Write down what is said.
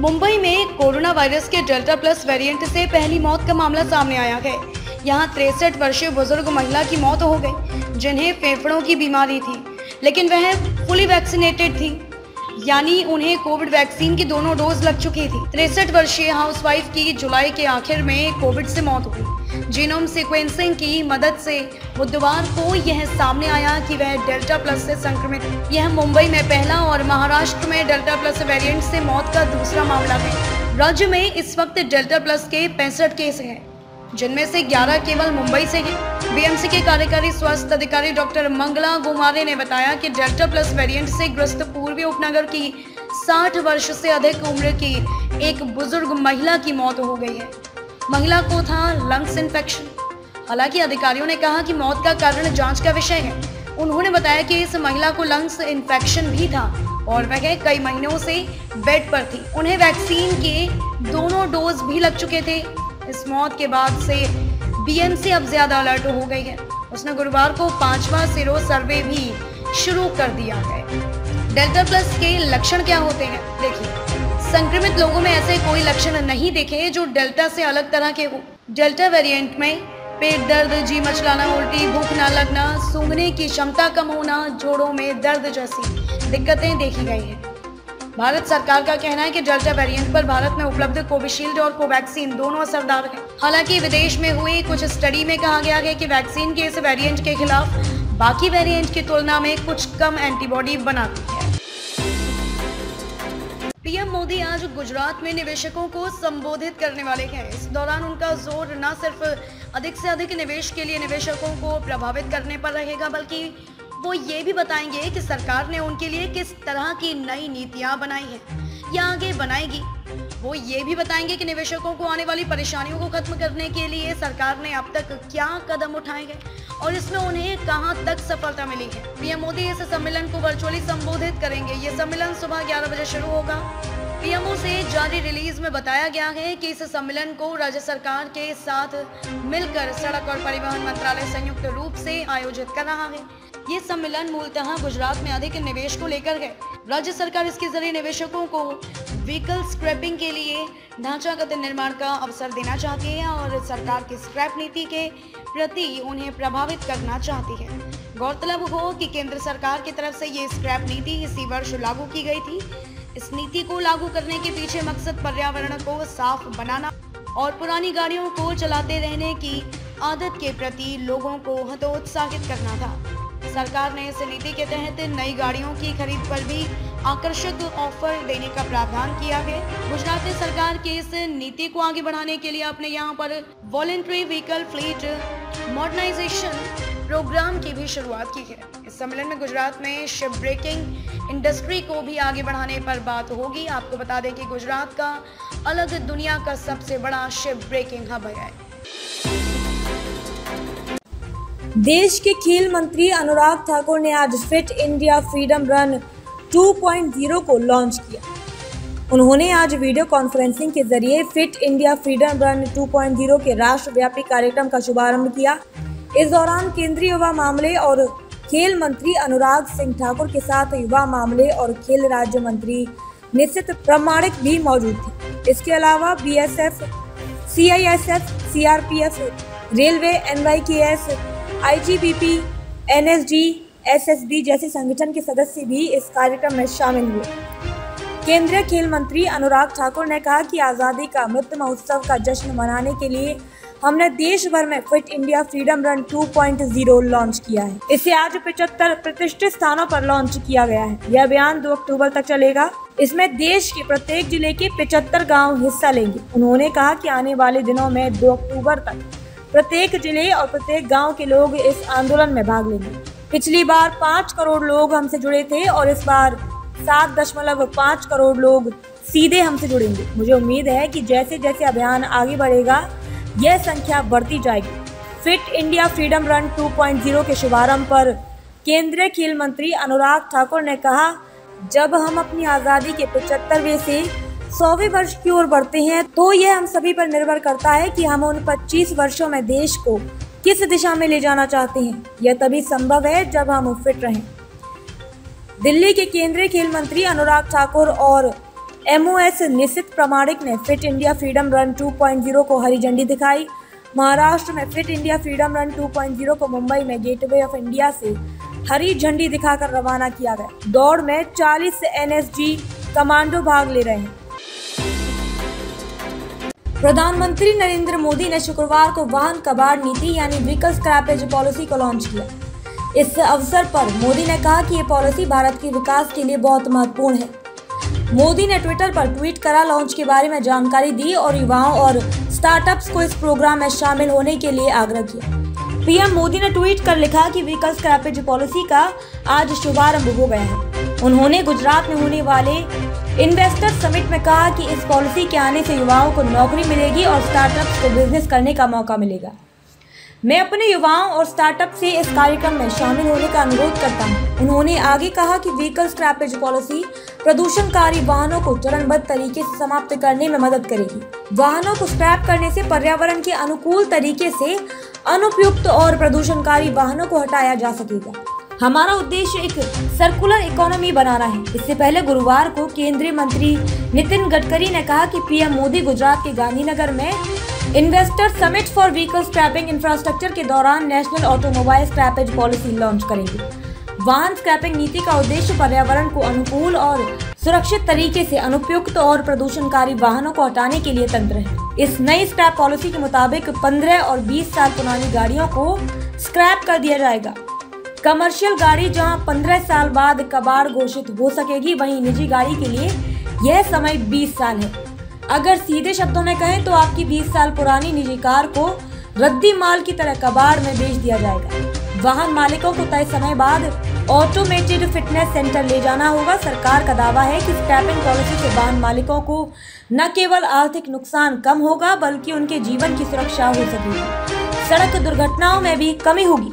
मुंबई में corona virus के delta plus variant से पहली मौत का मामला सामने आया है। यहां 63 वर्षीय बुजुर्ग महिला की मौत हो गई, जिन्हें फेफड़ों की बीमारी थी, लेकिन वह फुली वैक्सीनेटेड थी, यानी उन्हें कोविड वैक्सीन की दोनों डोज लग चुकी थी। 63 वर्षीय हाउसवाइफ की जुलाई के आखिर में कोविड से मौत हुई। जीनोम सीक्वेंसिंग की मदद से बुधवार को यह सामने आया कि वह डेल्टा प्लस से संक्रमित है। यह मुंबई में पहला और महाराष्ट्र में डेल्टा प्लस वेरिएंट से मौत का दूसरा मामला है। राज्य में इस वक्त डेल्टा प्लस के 65 केस हैं, जिनमें से 11 केवल मुंबई से हैं। बीएमसी के कार्यकारी स्वास्थ्य अधिकारी डॉक्टर मंगला गुमारे ने बताया कि डेल्टा प्लस वेरिएंट से ग्रस्त पूर्वी उपनगर की 60 वर्ष से अधिक उम्र की एक बुजुर्ग महिला की मौत हो गई है। महिला को था लंग्स इन्फेक्शन। हालांकि अधिकारियों ने कहा कि मौत का कारण जांच का विषय है। उन्होंने बताया कि इस महिला को लंग्स इन्फेक्शन भी था और वह कई महीनों से बेड पर थी। उन्हें वैक्सीन के दोनों डोज भी लग चुके थे। इस मौत के बाद से बीएमसी अब ज्यादा अलर्ट हो गई है। उसने गुरुवार को 5वां सीरो सर्वे भी शुरू कर दिया है। डेल्टा प्लस के लक्षण क्या होते हैं? देखिए, संक्रमित लोगों में ऐसे कोई लक्षण नहीं दिखे जो डेल्टा से अलग तरह के हो। डेल्टा वेरिएंट में पेट दर्द, जी मचलाना, उल्टी, भूख न लगना, सूंघने की क्षमता कम होना, जोड़ों में दर्द जैसी दिक्कतें देखी गई हैं। भारत सरकार का कहना है कि डेल्टा वेरिएंट पर भारत में उपलब्ध कोविशील्ड और कोवैक्सीन दोनों असरदार हैं। हालांकि विदेश में हुई कुछ स्टडी में कहा गया है कि वैक्सीन के इस वेरिएंट के खिलाफ बाकी वेरिएंट की तुलना में कुछ कम एंटीबॉडी बनाती है। पीएम मोदी आज गुजरात में निवेशकों को संबोधित करने वाले हैं। इस दौरान उनका जोर न सिर्फ अधिक से अधिक निवेश के लिए निवेशकों को प्रभावित करने पर रहेगा, बल्कि वो ये भी बताएंगे कि सरकार ने उनके लिए किस तरह की नई नीतियां बनाई हैं या आगे बनाएगी। वो ये भी बताएंगे कि निवेशकों को आने वाली परेशानियों को खत्म करने के लिए सरकार ने अब तक क्या कदम उठाए हैं और इसमें उन्हें कहां तक सफलता मिली है। पीएम मोदी इस सम्मेलन को वर्चुअली संबोधित करेंगे। ये सम्मेलन सुबह 11 बजे शुरू होगा। पीएमओ से जारी रिलीज में बताया गया है कि इस सम्मेलन को राज्य सरकार के साथ मिलकर सड़क और परिवहन मंत्रालय संयुक्त रूप से आयोजित कर रहा है। ये सम्मेलन मूलतः गुजरात में अधिक निवेश को लेकर है। राज्य सरकार इसके जरिए निवेशकों को व्हीकल स्क्रैपिंग के लिए ढांचागत निर्माण का अवसर देना चाहती है और सरकार की स्क्रैप नीति के प्रति उन्हें प्रभावित करना चाहती है। गौरतलब हो कि केंद्र सरकार की तरफ से ये स्क्रैप नीति इसी वर्ष लागू की गई थी। इस नीति को लागू करने के पीछे मकसद पर्यावरण को साफ बनाना और पुरानी गाड़ियों को चलाते रहने की आदत के प्रति लोगों को हतोत्साहित करना था। सरकार ने इस नीति के तहत नई गाड़ियों की खरीद पर भी आकर्षक ऑफर देने का प्रावधान किया है। गुजरात ने सरकार की इस नीति को आगे बढ़ाने के लिए अपने यहाँ पर voluntary vehicle fleet modernisation programme की भी शुरुआत की है। इस सम्मेलन में गुजरात में शिप ब्रेकिंग इंडस्ट्री को भी आगे बढ़ाने पर बात होगी। आपको बता दें कि गुजरात का अलग दुनिया का सबसे बड़ा शिप ब्रेकिंग हब है। देश के खेल मंत्री अनुराग ठाकुर ने आज फिट इंडिया फ्रीडम रन 2.0 को लॉन्च किया। उन्होंने आज वीडियो कॉन्फ्रेंसिंग के जरिए फिट इंडिया फ्रीडम रन 2.0 के राष्ट्रव्यापी कार्यक्रम का शुभारंभ किया। इस दौरान केंद्रीय युवा मामले और खेल मंत्री अनुराग सिंह ठाकुर के साथ युवा मामले और खेल राज्य मंत्री निशित प्रामाणिक भी मौजूद थे। इसके अलावा BSF, CISF, CRPF, railway, NYKS, ITBP, NSG, SSB जैसे संगठन के सदस्य भी इस कार्यक्रम में शामिल हुए। केंद्रीय खेल मंत्री अनुराग ठाकुर ने कहा कि आज़ादी का अमृत महोत्सव का जश्न मनाने के लिए हमने देश भर में fit India freedom run 2.0 launch किया है। इसे आज 75 प्रतिष्ठित स्थानों पर लॉन्च किया गया है। यह अभियान 2 अक्टूबर तक चलेगा। इसमें देश के प्रत्येक जिले के 75 गांव हिस्सा लेंगे। उन्होंने कहा कि आने वाले दिनों में 2 अक्टूबर तक प्रत्येक जिले और प्रत्येक गांव के लोग इस आंदोलन में भाग लेंगे। पिछली बार 5 करोड़ लोग हमसे जुड़े थे और इस बार 7.5 करोड़ लोग सीधे हमसे जुड़ेंगे। मुझे उम्मीद है कि जैसे जैसे अभियान आगे बढ़ेगा यह संख्या बढ़ती जाएगी। फिट इंडिया फ्रीडम रन 2.0 के शुभारंभ पर केंद्रीय खेल मंत्री अनुराग ठाकुर ने कहा, जब हम अपनी आज़ादी के 75वें से 100वें वर्ष की ओर बढ़ते हैं तो यह हम सभी पर निर्भर करता है कि हम उन 25 वर्षों में देश को किस दिशा में ले जाना चाहते हैं। यह तभी संभव है जब हम फिट रहें। दिल्ली के केंद्रीय खेल मंत्री अनुराग ठाकुर और MOS निशित प्रामाणिक ने फिट इंडिया फ्रीडम रन 2.0 को हरी झंडी दिखाई। महाराष्ट्र में फिट इंडिया फ्रीडम रन 2.0 को मुंबई में गेटवे ऑफ इंडिया से हरी झंडी दिखाकर रवाना किया गया। दौड़ में 40 NSG कमांडो भाग ले रहे हैं। प्रधानमंत्री नरेंद्र मोदी ने शुक्रवार को वाहन कबाड़ नीति यानी व्हीकल स्क्रैपेज पॉलिसी को लॉन्च किया। इस अवसर पर मोदी ने कहा कि ये पॉलिसी भारत के विकास के लिए बहुत महत्वपूर्ण है। मोदी ने ट्विटर पर ट्वीट करा लॉन्च के बारे में जानकारी दी और युवाओं और स्टार्टअप्स को इस प्रोग्राम में शामिल होने के लिए आग्रह किया। पीएम मोदी ने ट्वीट कर लिखा कि व्हीकल स्क्रैपेज पॉलिसी का आज शुभारंभ हो गया है। उन्होंने गुजरात में होने वाले इन्वेस्टर समिट में कहा कि इस पॉलिसी के आने से युवाओं को नौकरी मिलेगी और स्टार्टअप्स को बिजनेस करने का मौका मिलेगा। मैं अपने युवाओं और स्टार्टअप से इस कार्यक्रम में शामिल होने का अनुरोध करता हूं। उन्होंने आगे कहा कि व्हीकल स्क्रैपेज पॉलिसी प्रदूषणकारी वाहनों को चरणबद्ध तरीके से समाप्त करने में मदद करेगी। वाहनों को स्क्रैप करने से पर्यावरण के अनुकूल तरीके से अनुपयुक्त और प्रदूषणकारी वाहनों को हटाया जा सकेगा। हमारा उद्देश्य एक सर्कुलर इकोनॉमी बनाना है। इससे पहले गुरुवार को केंद्रीय मंत्री नितिन गडकरी ने कहा कि पीएम मोदी गुजरात के गांधीनगर में investor summit for vehicle scrapping infrastructure के दौरान national automobile scrappage policy launch करेंगे। वाहन स्क्रैपिंग नीति का उद्देश्य पर्यावरण को अनुकूल और सुरक्षित तरीके से अनुपयुक्त और प्रदूषणकारी वाहनों को हटाने के लिए तंत्र है। इस नई स्क्रैप पॉलिसी के मुताबिक 15 और 20 साल पुरानी गाड़ियों को स्क्रैप कर दिया जाएगा। कमर्शियल गाड़ी जहां 15 साल बाद कबाड़ घोषित हो सकेगी, वहीं निजी गाड़ी के लिए यह समय 20 साल है। अगर सीधे शब्दों में कहें तो आपकी 20 साल पुरानी निजी कार को रद्दी माल की तरह कबाड़ में बेच दिया जाएगा। वाहन मालिकों को तय समय बाद ऑटोमेटेड फिटनेस सेंटर ले जाना होगा। सरकार का दावा है कि स्क्रैपिंग पॉलिसी से वाहन मालिकों को न केवल आर्थिक नुकसान कम होगा बल्कि उनके जीवन की सुरक्षा हो सकेगी। सड़क दुर्घटनाओं में भी कमी होगी।